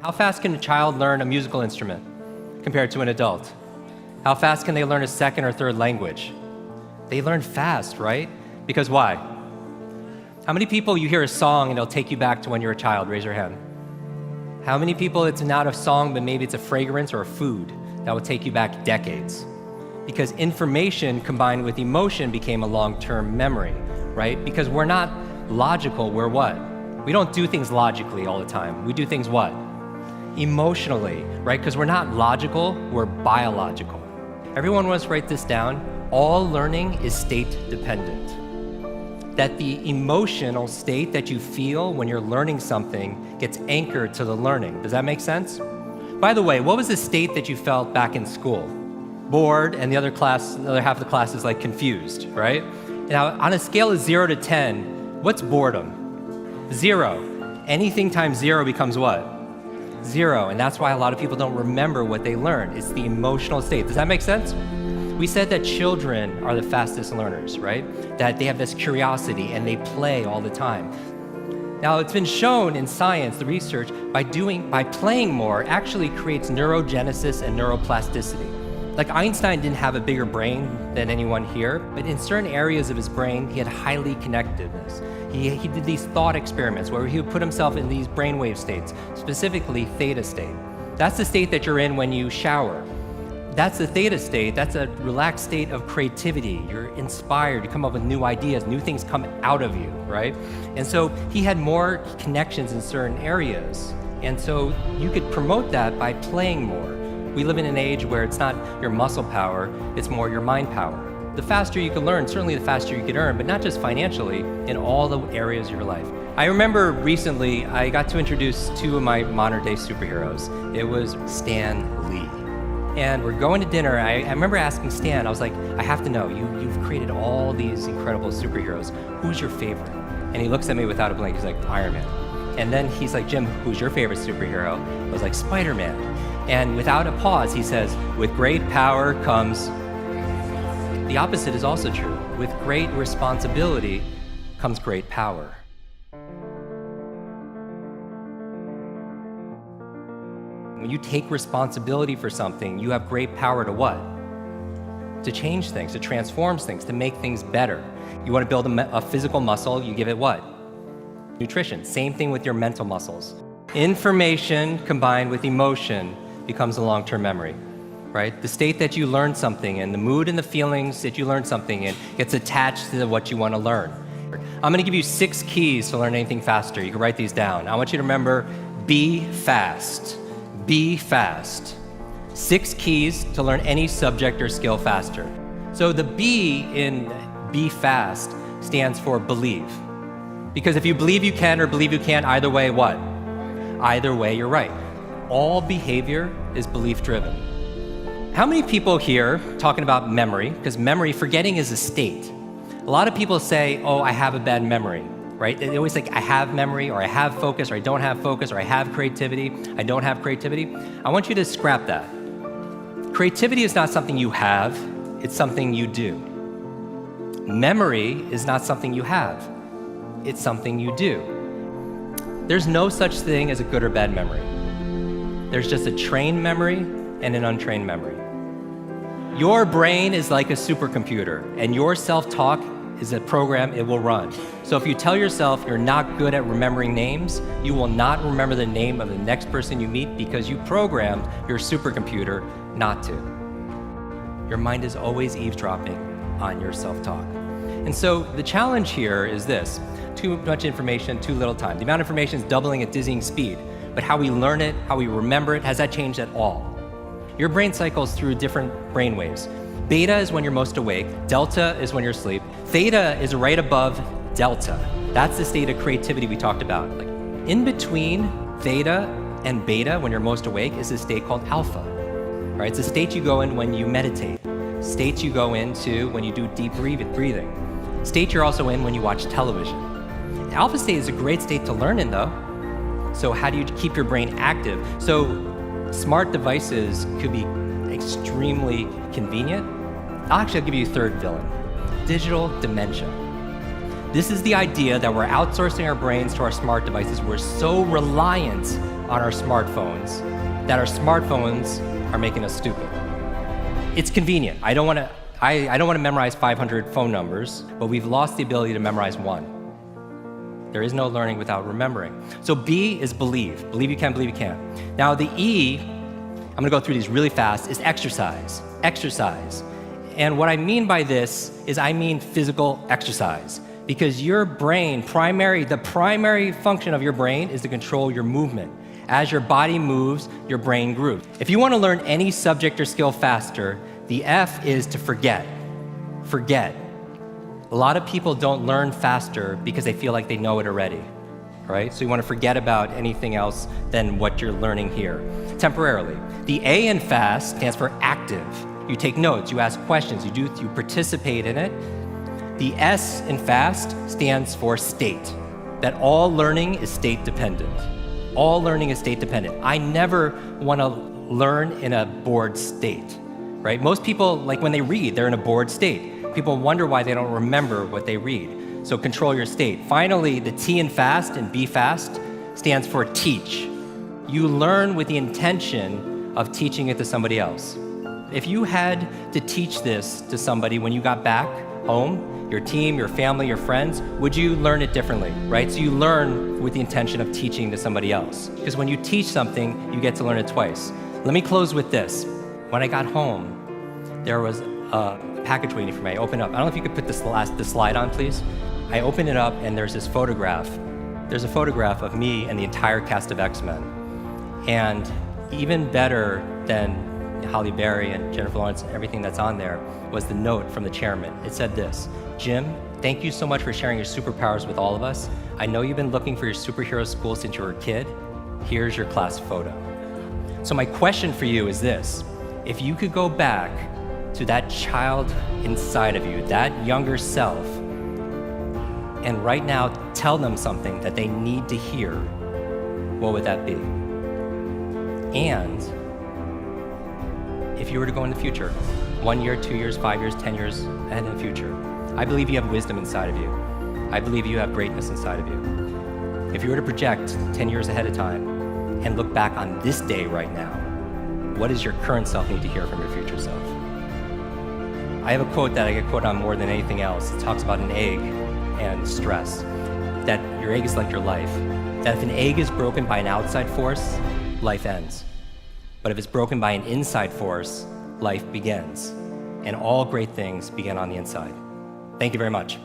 How fast can a child learn a musical instrument compared to an adult? How fast can they learn a second or third language? They learn fast, right? Because why? How many people you hear a song and it'll take you back to when you were a child? Raise your hand. How many people it's not a song, but maybe it's a fragrance or a food that will take you back decades? Because information combined with emotion became a long-term memory, right? Because we're not logical, we're what? We don't do things logically all the time. We do things what? Emotionally, right? Because we're not logical, we're biological. Everyone wants to write this down. All learning is state dependent. That the emotional state that you feel when you're learning something gets anchored to the learning. Does that make sense? By the way, what was the state that you felt back in school? Bored, and the other half of the class is like confused, right? Now, on a scale of 0 to 10, what's boredom? 0. Anything times 0 becomes what? 0, and that's why a lot of people don't remember what they learned. It's the emotional state. Does that make sense? We said that children are the fastest learners, right? That they have this curiosity and they play all the time. Now, it's been shown in science, the research, by playing more actually creates neurogenesis and neuroplasticity. Like Einstein didn't have a bigger brain than anyone here, but in certain areas of his brain, he had highly connectedness. He did these thought experiments where he would put himself in these brainwave states, specifically theta state. That's the state that you're in when you shower. That's the theta state. That's a relaxed state of creativity. You're inspired. You come up with new ideas. New things come out of you, right? And so he had more connections in certain areas. And so you could promote that by playing more. We live in an age where it's not your muscle power, it's more your mind power. The faster you can learn, certainly the faster you can earn, but not just financially, in all the areas of your life. I remember recently, I got to introduce 2 of my modern day superheroes. It was Stan Lee. And we're going to dinner. I remember asking Stan, I was like, I have to know, you've created all these incredible superheroes. Who's your favorite? And he looks at me without a blink, he's like, Iron Man. And then he's like, Jim, who's your favorite superhero? I was like, Spider-Man. And without a pause, he says, with great power comes... The opposite is also true. With great responsibility comes great power. When you take responsibility for something, you have great power to what? To change things, to transform things, to make things better. You want to build a physical muscle, you give it what? Nutrition. Same thing with your mental muscles. Information combined with emotion becomes a long-term memory, right? The state that you learn something in, the mood and the feelings that you learn something in gets attached to what you want to learn. I'm going to give you 6 keys to learn anything faster. You can write these down. I want you to remember, be fast. Be fast. 6 keys to learn any subject or skill faster. So the B in be fast stands for believe. Because if you believe you can or believe you can't, either way, what? Either way, you're right. All behavior is belief-driven. How many people here talking about memory, because memory, forgetting is a state. A lot of people say, oh, I have a bad memory, right? They always think I have memory, or I have focus, or I don't have focus, or I have creativity, I don't have creativity. I want you to scrap that. Creativity is not something you have, it's something you do. Memory is not something you have, it's something you do. There's no such thing as a good or bad memory. There's just a trained memory and an untrained memory. Your brain is like a supercomputer, and your self-talk is a program it will run. So if you tell yourself you're not good at remembering names, you will not remember the name of the next person you meet because you programmed your supercomputer not to. Your mind is always eavesdropping on your self-talk. And so the challenge here is this: too much information, too little time. The amount of information is doubling at dizzying speed, but how we learn it, how we remember it, has that changed at all? Your brain cycles through different brain waves. Beta is when you're most awake, delta is when you're asleep, theta is right above delta. That's the state of creativity we talked about. Like in between theta and beta, when you're most awake, is a state called alpha. Right? It's a state you go in when you meditate, states you go into when you do deep breathing, state you're also in when you watch television. The alpha state is a great state to learn in though. So how do you keep your brain active? So smart devices could be extremely convenient. I'll give you a third villain: digital dementia. This is the idea that we're outsourcing our brains to our smart devices. We're so reliant on our smartphones that our smartphones are making us stupid. It's convenient. I don't want to memorize 500 phone numbers, but we've lost the ability to memorize one. There is no learning without remembering. So B is believe. Believe you can, believe you can. Now the E, I'm gonna go through these really fast, is exercise. Exercise. And what I mean by this is I mean physical exercise. Because your brain, the primary function of your brain is to control your movement. As your body moves, your brain grooves. If you want to learn any subject or skill faster, the F is to forget. Forget. A lot of people don't learn faster because they feel like they know it already, right? So you want to forget about anything else than what you're learning here, temporarily. The A in fast stands for active. You take notes, you ask questions, you participate in it. The S in FAST stands for state, that all learning is state dependent. All learning is state dependent. I never want to learn in a bored state, right? Most people, like when they read, they're in a bored state. People wonder why they don't remember what they read. So control your state. Finally, the T in FAST and B FAST stands for teach. You learn with the intention of teaching it to somebody else. If you had to teach this to somebody when you got back home, your team, your family, your friends, would you learn it differently, right? So you learn with the intention of teaching to somebody else. Because when you teach something, you get to learn it twice. Let me close with this. When I got home, there was a package waiting for me. I opened up. I don't know if you could put the slide on, please. I opened it up and there's this photograph. There's a photograph of me and the entire cast of X-Men. And even better than Halle Berry and Jennifer Lawrence and everything that's on there was the note from the chairman. It said this: Jim, thank you so much for sharing your superpowers with all of us. I know you've been looking for your superhero school since you were a kid. Here's your class photo. So my question for you is this: if you could go back to that child inside of you, that younger self, and right now tell them something that they need to hear, what would that be? And if you were to go in the future, 1 year, 2 years, 5 years, 10 years ahead in the future, I believe you have wisdom inside of you. I believe you have greatness inside of you. If you were to project 10 years ahead of time and look back on this day right now, what does your current self need to hear from your future self? I have a quote that I get quoted on more than anything else. It talks about an egg and stress, that your egg is like your life, that if an egg is broken by an outside force, life ends. But if it's broken by an inside force, life begins. And all great things begin on the inside. Thank you very much.